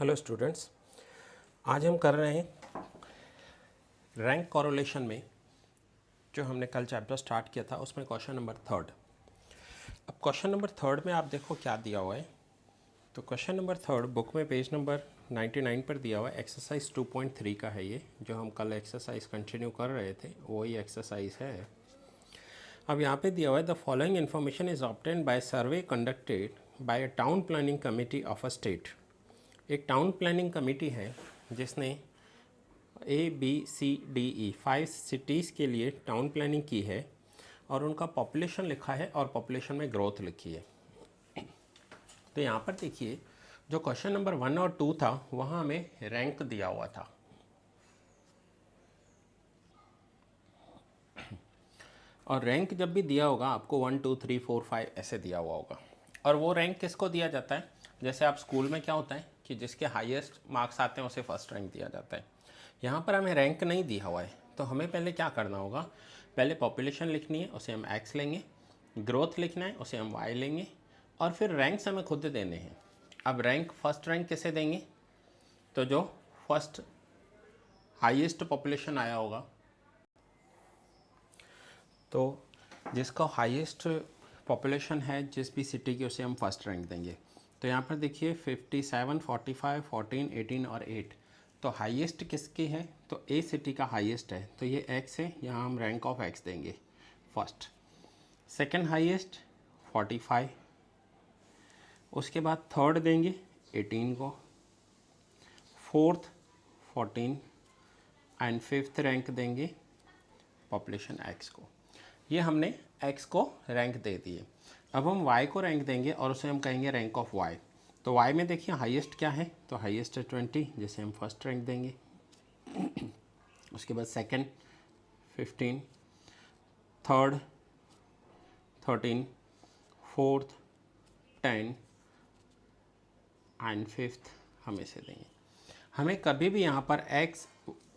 Hello students, आज हम कर रहे हैं रैंक कोरिलेशन में जो हमने कल चैप्टर स्टार्ट किया था उसमें क्वेश्चन नंबर थर्ड। अब क्वेश्चन नंबर थर्ड में आप देखो क्या दिया हुआ है। तो क्वेश्चन नंबर थर्ड बुक में पेज नंबर 99 पर दिया हुआ है। एक्सरसाइज 2.3 का है ये, जो हम कल एक्सरसाइज कंटिन्यू कर रहे थे वही एक्सरसाइज है। अब यहाँ पे दिया हुआ है the following information is obtained by survey conducted by a town planning committee of a state. एक टाउन प्लानिंग कमेटी है जिसने ABCDE 5 सिटीज़ के लिए टाउन प्लानिंग की है और उनका पॉपुलेशन लिखा है और पॉपुलेशन में ग्रोथ लिखी है। तो यहाँ पर देखिए, जो क्वेश्चन नंबर 1 और 2 था वहाँ हमें रैंक दिया हुआ था। और रैंक जब भी दिया होगा आपको 1 2 3 4 5 ऐसे दिया हुआ होगा। और वो रैंक किसको दिया जाता है? जैसे आप स्कूल में क्या होता है कि जिसके हाईएस्ट मार्क्स आते हैं उसे फर्स्ट रैंक दिया जाता है। यहाँ पर हमें रैंक नहीं दिया हुआ है, तो हमें पहले क्या करना होगा, पहले पॉपुलेशन लिखनी है, उसे हम x लेंगे, ग्रोथ लिखना है, उसे हम y लेंगे, और फिर रैंक्स हमें खुद देने हैं। अब रैंक फर्स्ट रैंक किसे देंगे? तो जो फर्स्ट हाईएस्ट पॉपुलेशन आया होगा, तो जिसका हाईएस्ट पॉपुलेशन है जिस भी सिटी की, उसे हम फर्स्ट रैंक देंगे। तो यहाँ पर देखिए 57, 45, 14, 18 और 8। तो हाईएस्ट किसकी है? तो ए सिटी का हाईएस्ट है, तो ये x है, यहाँ हम रैंक ऑफ x देंगे फर्स्ट। सेकंड हाईएस्ट 45, उसके बाद थर्ड देंगे 18 को, फोर्थ 14 एंड फिफ्थ रैंक देंगे पॉपुलेशन x को। ये हमने x को रैंक दे दिए। अब हम y को रैंक देंगे और उसे हम कहेंगे रैंक ऑफ y। तो y में देखिए हाईएस्ट क्या है? तो हाईएस्ट है 20, जिसे हम फर्स्ट रैंक देंगे। उसके बाद second 15, third 13, fourth 10 and fifth हम इसे देंगे। हमें कभी भी यहाँ पर x,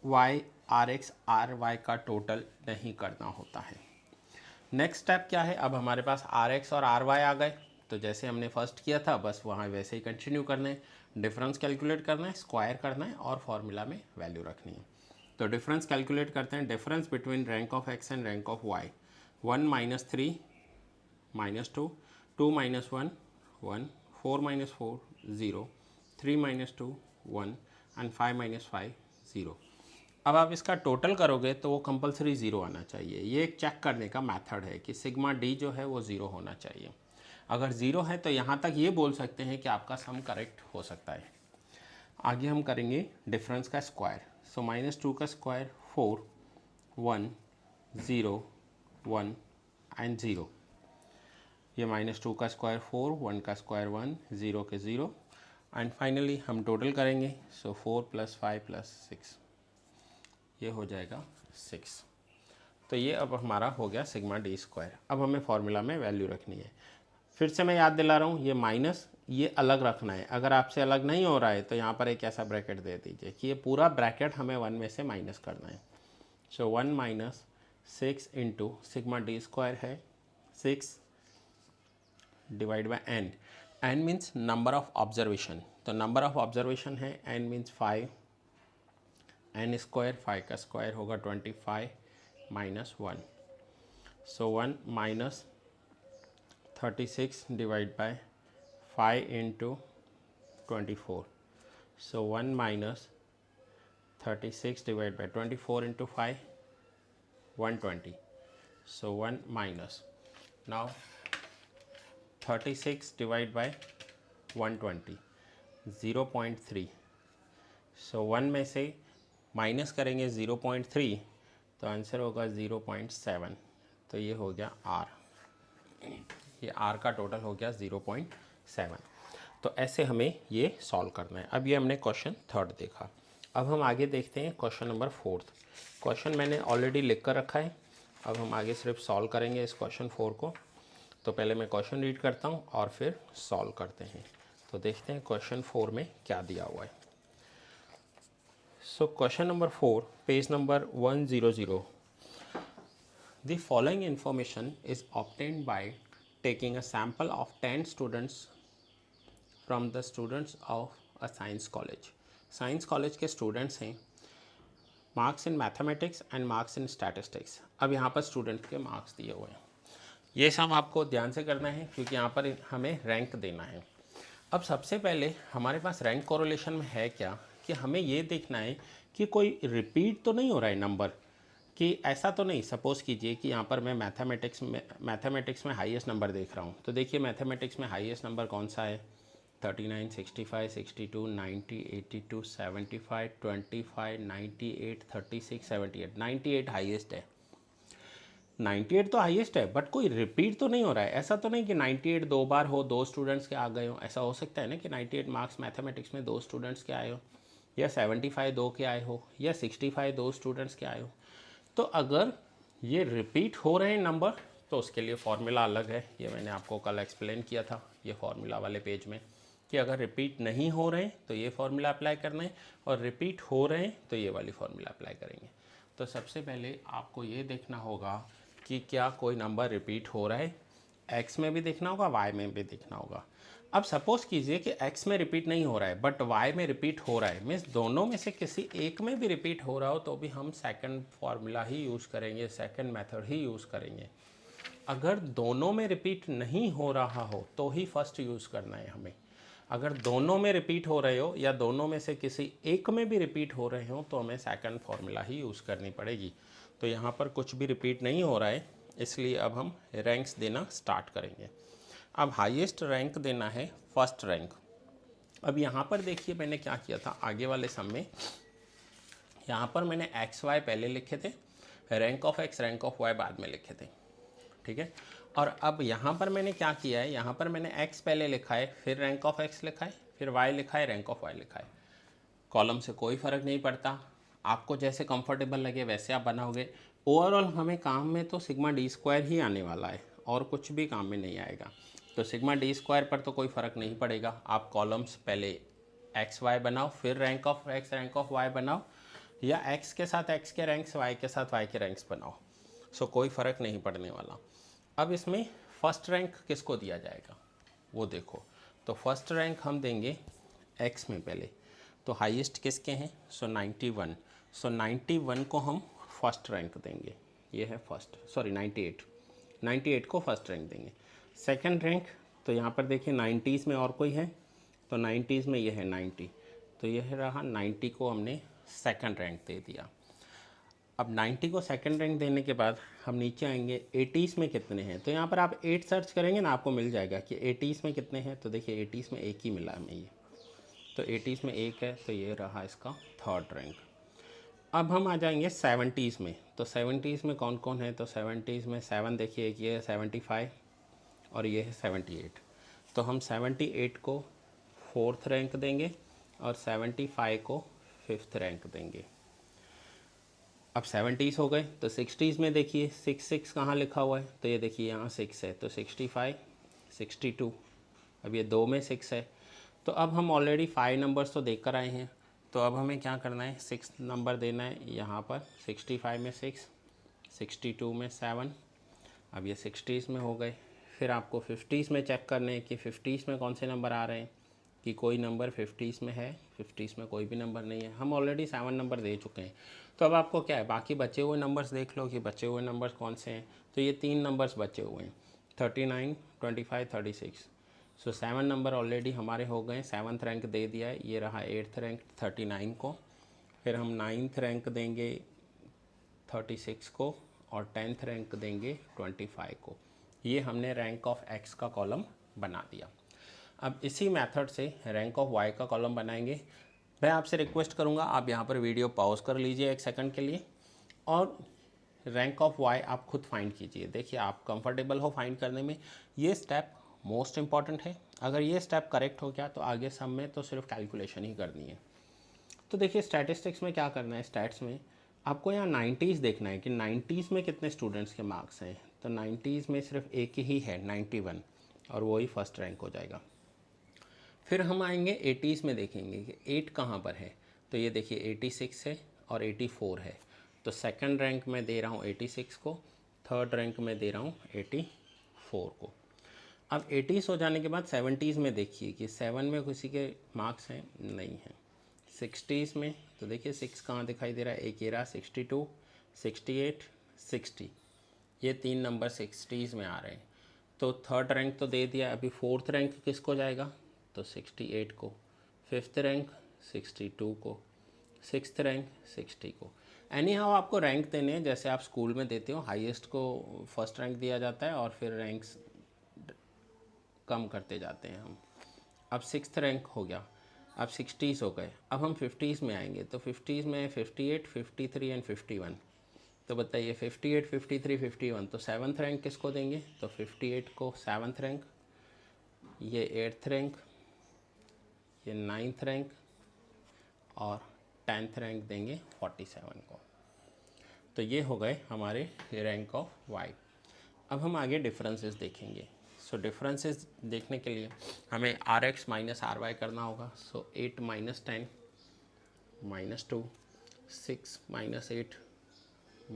y, rx, ry का टोटल नहीं करना होता है। नेक्स्ट स्टेप क्या है? अब हमारे पास rx और ry आ गए, तो जैसे हमने फर्स्ट किया था बस वहाँ वैसे ही कंटिन्यू करना है। डिफरेंस कैलकुलेट करना है, स्क्वायर करना है और फॉर्मूला में वैल्यू रखनी है। तो डिफरेंस कैलकुलेट करते हैं। Difference between rank of x and rank of y, 1 - 3 - 2, 2 - 1 1, 4 - 4 0, 3 - 2 1 and 5 - 5 0। अब आप इसका टोटल करोगे तो वो कंपलसरी ज़ीरो आना चाहिए। ये एक चेक करने का मेथड है कि सिग्मा डी जो है वो ज़ीरो होना चाहिए। अगर ज़ीरो है तो यहाँ तक ये बोल सकते हैं कि आपका सम करेक्ट हो सकता है। आगे हम करेंगे डिफरेंस का स्क्वायर। सो -2 का स्क्वायर 4, 1 0 1 एंड 0। ये -2 का स्क्वायर 4, 1 का स्क्वायर 1, 0 के 0 एंड फाइनली हम टोटल करेंगे। सो 4 + 5 + 6, ये हो जाएगा 6। तो ये अब हमारा हो गया सिग्मा डी स्क्वायर। अब हमें फॉर्मूला में वैल्यू रखनी है। फिर से मैं याद दिला रहा हूँ, ये माइनस ये अलग रखना है। अगर आपसे अलग नहीं हो रहा है तो यहाँ पर एक ऐसा ब्रैकेट दे दीजिए कि ये पूरा ब्रैकेट हमें 1 में से माइनस करना है। सो 1 - 6 इंटू सिग्मा डी स्क्वायर है 6 divide by n। n means number of observation, तो नंबर ऑफ ऑब्जर्वेशन है n मीन्स 5, n स्क्वायर 5 का स्क्वायर होगा 25 - 1। सो 1 - 36 divide by 5 into 24। So 1 - 36 divide by 24 into 5 120। So 1 minus now 36 divide by 120 0.3। सो 1 में से minus करेंगे 0.3 तो answer होगा 0.7। तो ये हो गया R, ये R का टोटल हो गया 0.7। तो ऐसे हमें ये सॉल्व करना है। अब ये हमने क्वेश्चन थर्ड देखा। अब हम आगे देखते हैं क्वेश्चन नंबर फोर्थ। क्वेश्चन मैंने ऑलरेडी लिख कर रखा है, अब हम आगे सिर्फ सॉल्व करेंगे इस क्वेश्चन 4 को। तो पहले मैं क्वेश्चन रीड करता हूँ और फिर सॉल्व करते हैं। तो देखते हैं क्वेश्चन 4 में क्या दिया हुआ है। So question number 4, page number 100। The following information is obtained by taking a sample of 10 students from the students of a science college. Science college के स्टूडेंट्स हैं, marks in mathematics and marks in statistics. अब यहाँ पर student के marks दिए हुए हैं, ये सब आपको ध्यान से करना है क्योंकि यहाँ पर हमें रैंक देना है। अब सबसे पहले हमारे पास रैंक कोरिलेशन में है क्या कि हमें ये देखना है कि कोई रिपीट तो नहीं हो रहा है नंबर, कि ऐसा तो नहीं। सपोज़ कीजिए कि यहाँ पर मैं मैथमेटिक्स में हाईएस्ट नंबर देख रहा हूँ, तो देखिए मैथमेटिक्स में हाईएस्ट नंबर कौन सा है, 39, 65, 62, 90, 82, 75, 25, 98, 36, 78, 98 हाईएस्ट है। 98 तो हाईएस्ट है, बट कोई रिपीट तो नहीं हो रहा है। ऐसा तो नहीं कि 98 दो बार हो, दो स्टूडेंट्स के आ गए हो। ऐसा हो सकता है ना कि 98 मार्क्स मैथमेटिक्स में दो स्टूडेंट्स के आए हो, या 75 दो के आए हो, या 65 दो स्टूडेंट्स के आए हो। तो अगर ये रिपीट हो रहे हैं नंबर तो उसके लिए फॉर्मूला अलग है, ये मैंने आपको कल एक्सप्लेन किया था ये फॉर्मूला वाले पेज में, कि अगर रिपीट नहीं हो रहे हैं तो ये फॉर्मूला अप्लाई करना है, और रिपीट हो रहे हैं तो ये वाली फॉर्मूला अप्लाई करेंगे। तो सबसे पहले आपको ये देखना होगा कि क्या कोई नंबर रिपीट हो रहा है, एक्स में भी देखना होगा, वाई में भी देखना होगा। अब सपोज़ कीजिए कि एक्स में रिपीट नहीं हो रहा है बट वाई में रिपीट हो रहा है, मीन्स दोनों में से किसी एक में भी रिपीट हो रहा हो तो भी हम सेकंड फार्मूला ही यूज़ करेंगे, सेकंड मेथड ही यूज़ करेंगे। अगर दोनों में रिपीट नहीं हो रहा हो तो ही फर्स्ट यूज़ करना है हमें। अगर दोनों में रिपीट हो रहे हो या दोनों में से किसी एक में भी रिपीट हो रहे हो तो हमें सेकंड फार्मूला ही यूज़ करनी पड़ेगी। तो यहाँ पर कुछ भी रिपीट नहीं हो रहा है, इसलिए अब हम रैंक्स देना स्टार्ट करेंगे। अब हाईएस्ट रैंक देना है फर्स्ट रैंक। अब यहाँ पर देखिए मैंने क्या किया था आगे वाले सम में, यहाँ पर मैंने एक्स वाई पहले लिखे थे, rank of X rank of Y बाद में लिखे थे, ठीक है। और अब यहाँ पर मैंने क्या किया है, यहाँ पर मैंने एक्स पहले लिखा है, फिर रैंक ऑफ एक्स लिखा है, फिर वाई लिखा है, रैंक ऑफ वाई लिखा है। कॉलम से कोई फ़र्क नहीं पड़ता, आपको जैसे कंफर्टेबल लगे वैसे आप बनाओगे। ओवरऑल हमें काम में तो सिग्मा डी स्क्वायर ही आने वाला है और कुछ भी काम में नहीं आएगा। तो सिग्मा डी स्क्वायर पर तो कोई फ़र्क नहीं पड़ेगा। आप कॉलम्स पहले एक्स वाई बनाओ, फिर rank of X rank of Y बनाओ, या एक्स के साथ एक्स के रैंक्स, वाई के साथ वाई के रैंक्स बनाओ। सो कोई फ़र्क नहीं पड़ने वाला। अब इसमें फर्स्ट रैंक किसको दिया जाएगा वो देखो। तो फर्स्ट रैंक हम देंगे एक्स में पहले, तो हाईएस्ट किसके हैं, सो 91। सो 91 को हम फर्स्ट रैंक देंगे, ये है फर्स्ट, सॉरी 98 को फर्स्ट रैंक देंगे। सेकंड रैंक, तो यहाँ पर देखिए 90s में और कोई है, तो 90s में ये है 90, तो यह रहा 90 को हमने सेकंड रैंक दे दिया। अब 90 को सेकंड रैंक देने के बाद हम नीचे आएंगे 80s में कितने हैं, तो यहाँ पर आप 8 सर्च करेंगे ना, आपको मिल जाएगा कि 80s में कितने हैं। तो देखिए 80s में एक ही मिला हमें ये, तो 80s में एक है, तो ये रहा इसका थर्ड रैंक। अब हम आ जाएंगे 70s में, तो 70s में कौन कौन है, तो 70s में 7 देखिए, एक ये है 75 और ये है 78, तो हम 78 को फोर्थ रैंक देंगे और 75 को फिफ्थ रैंक देंगे। अब 70s हो गए, तो 60s में देखिए 66 कहाँ लिखा हुआ है, तो ये देखिए यहाँ 6 है, तो 65, 62, अब ये दो में 6 है। तो अब हम ऑलरेडी 5 नंबर्स तो देख कर आए हैं, तो अब हमें क्या करना है, 6 नंबर देना है यहाँ पर। 65 में 6, 62 में 7, अब ये 60s में हो गए। फिर आपको 50s में चेक करने हैं कि 50s में कौन से नंबर आ रहे हैं, कि कोई नंबर 50s में है, 50s में कोई भी नंबर नहीं है। हम ऑलरेडी 7 नंबर दे चुके हैं, तो अब आपको क्या है, बाकी बचे हुए नंबर्स देख लो कि बचे हुए नंबर्स कौन से हैं। तो ये 3 नंबर्स बचे हुए हैं, 39, 25, 36। सो 7 नंबर ऑलरेडी हमारे हो गए, 7th रैंक दे दिया है, ये रहा 8th रैंक 39 को। फिर हम 9th रैंक देंगे 36 को और 10th रैंक देंगे 25 को। ये हमने रैंक ऑफ एक्स का कॉलम बना दिया। अब इसी मेथड से रैंक ऑफ वाई का कॉलम बनाएंगे। मैं आपसे रिक्वेस्ट करूंगा आप यहाँ पर वीडियो पॉज कर लीजिए 1 सेकंड के लिए और रैंक ऑफ वाई आप खुद फाइंड कीजिए। देखिए आप कंफर्टेबल हो फाइंड करने में, ये स्टेप मोस्ट इम्पॉर्टेंट है। अगर ये स्टेप करेक्ट हो गया तो आगे सब में तो सिर्फ कैलकुलेशन ही करनी है। तो देखिए स्टैटिस्टिक्स में क्या करना है, स्टैट्स में आपको यहाँ 90s देखना है कि 90s में कितने स्टूडेंट्स के मार्क्स हैं। तो 90s में सिर्फ एक ही है 91 और वही फर्स्ट रैंक हो जाएगा। फिर हम आएंगे 80s में, देखेंगे कि 8 कहाँ पर है। तो ये देखिए 86 है और 84 है, तो सेकंड रैंक में दे रहा हूँ 86 को, थर्ड रैंक में दे रहा हूँ 84 को। अब 80s हो जाने के बाद 70s में देखिए कि 7 में किसी के मार्क्स हैं, नहीं हैं। 60s में तो देखिए 6 कहाँ दिखाई दे रहा है, एक ये रहा 62, 68, 60, ये 3 नंबर 60s में आ रहे हैं। तो थर्ड रैंक तो दे दिया, अभी फोर्थ रैंक किसको जाएगा, तो 68 को, फिफ्थ रैंक 62 को, सिक्स्थ रैंक 60 को। एनी हाउ आपको रैंक देने हैं जैसे आप स्कूल में देते हो, हाईएस्ट को फर्स्ट रैंक दिया जाता है और फिर रैंक्स कम करते जाते हैं हम। अब सिक्स्थ रैंक हो गया, अब 60s हो गए, अब हम 50s में आएंगे। तो 50s में 58, 53 एंड 51। तो बताइए 58, 53, 51, तो सेवन्थ रैंक किसको देंगे, तो 58 को सेवन्थ रैंक, ये एट्थ रैंक, ये नाइन्थ रैंक और 10th रैंक देंगे 47 को। तो ये हो गए हमारे रैंक ऑफ वाई। अब हम आगे डिफरेंसेस देखेंगे। सो डिफरेंसेस देखने के लिए हमें R X minus R Y करना होगा। So 8 minus 10 minus 2, 6 minus 8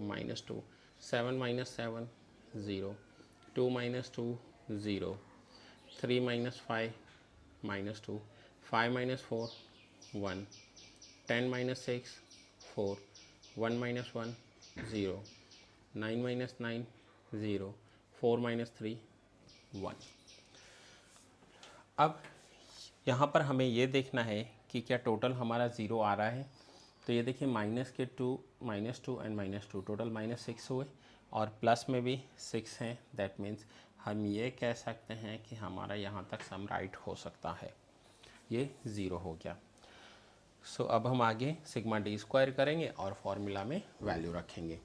minus 2, 7 minus 7 0, 2 minus 2 0, 3 minus 5 minus 2, 5 minus 4 1, 10 minus 6 4, 1 minus 1 0, 9 minus 9 0, 4 minus 3 1। अब यहाँ पर हमें ये देखना है कि क्या टोटल हमारा ज़ीरो आ रहा है। तो ये देखिए माइनस के 2 एंड -2 टोटल -6 हुए और प्लस में भी 6 हैं। दैट मीन्स हम ये कह सकते हैं कि हमारा यहाँ तक सम राइट हो सकता है। ये ज़ीरो हो गया। सो अब हम आगे सिग्मा डी स्क्वायर करेंगे और फॉर्मूला में वैल्यू रखेंगे।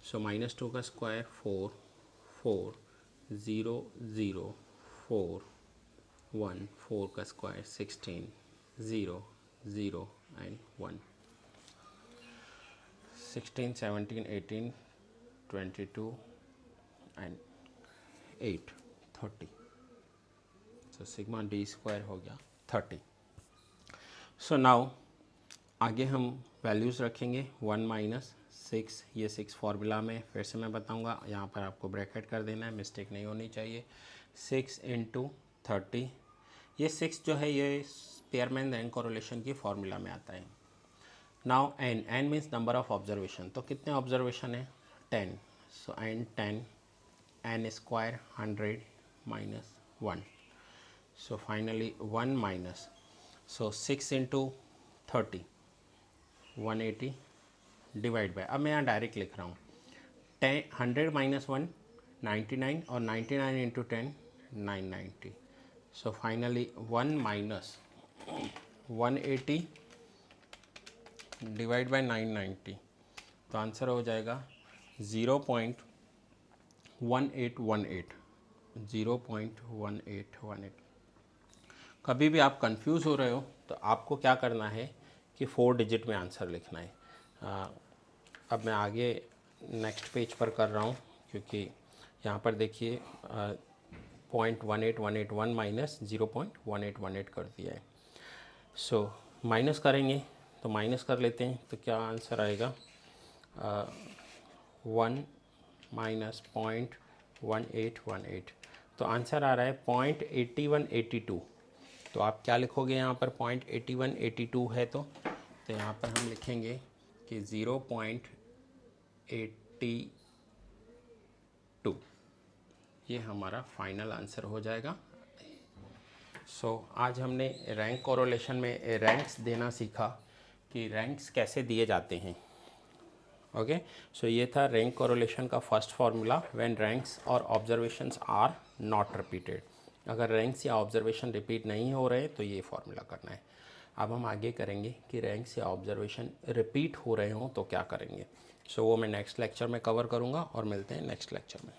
सो -2 का स्क्वायर 4 4 0 0 4 1, 4 का square 16 0 0 and 1, 16 17 18 22 and 8 30। So sigma D square हो गया 30। सो नाउ आगे हम वैल्यूज़ रखेंगे 1 माइनस 6, ये 6 फार्मूला में फिर से मैं बताऊंगा, यहाँ पर आपको ब्रैकेट कर देना है, मिस्टेक नहीं होनी चाहिए। 6 इंटू 30, ये 6 जो है ये स्पेयरमैन रैंक कोरिलेशन की फार्मूला में आता है। Now N means number of observation, तो कितने ऑब्जर्वेशन है 10। So N 10, N square 100 minus 1। So finally 1 minus, so 6 into 30 180 divide by, अब मैं यहाँ डायरेक्ट लिख रहा हूँ 100 माइनस 1 99 और 99 इंटू 10 990। सो फाइनली 1 माइनस 180 डिवाइड बाय 990, तो आंसर हो जाएगा 0.1818 0.1818। कभी भी आप कंफ्यूज हो रहे हो तो आपको क्या करना है कि 4 डिजिट में आंसर लिखना है। अब मैं आगे नेक्स्ट पेज पर कर रहा हूँ क्योंकि यहाँ पर देखिए 0.18181 माइनस 0.1818 कर दिया है। सो माइनस करेंगे तो माइनस कर लेते हैं, तो क्या आंसर आएगा 1 माइनस 0.1818, तो आंसर आ रहा है 0.8182। तो आप क्या लिखोगे यहाँ पर 0.8182 है तो यहाँ पर हम लिखेंगे कि 0.82, ये हमारा फाइनल आंसर हो जाएगा। सो आज हमने रैंक कोरिलेशन में रैंक्स देना सीखा कि रैंक्स कैसे दिए जाते हैं। ओके, सो ये था रैंक कोरिलेशन का फर्स्ट फार्मूला, व्हेन रैंक्स और ऑब्जर्वेशंस आर नॉट रिपीटेड। अगर रैंक्स या ऑब्जर्वेशन रिपीट नहीं हो रहे तो ये फार्मूला करना है। अब हम आगे करेंगे कि रैंक्स या ऑब्जर्वेशन रिपीट हो रहे हों तो क्या करेंगे। सो वो मैं नेक्स्ट लेक्चर में कवर करूँगा और मिलते हैं नेक्स्ट लेक्चर में।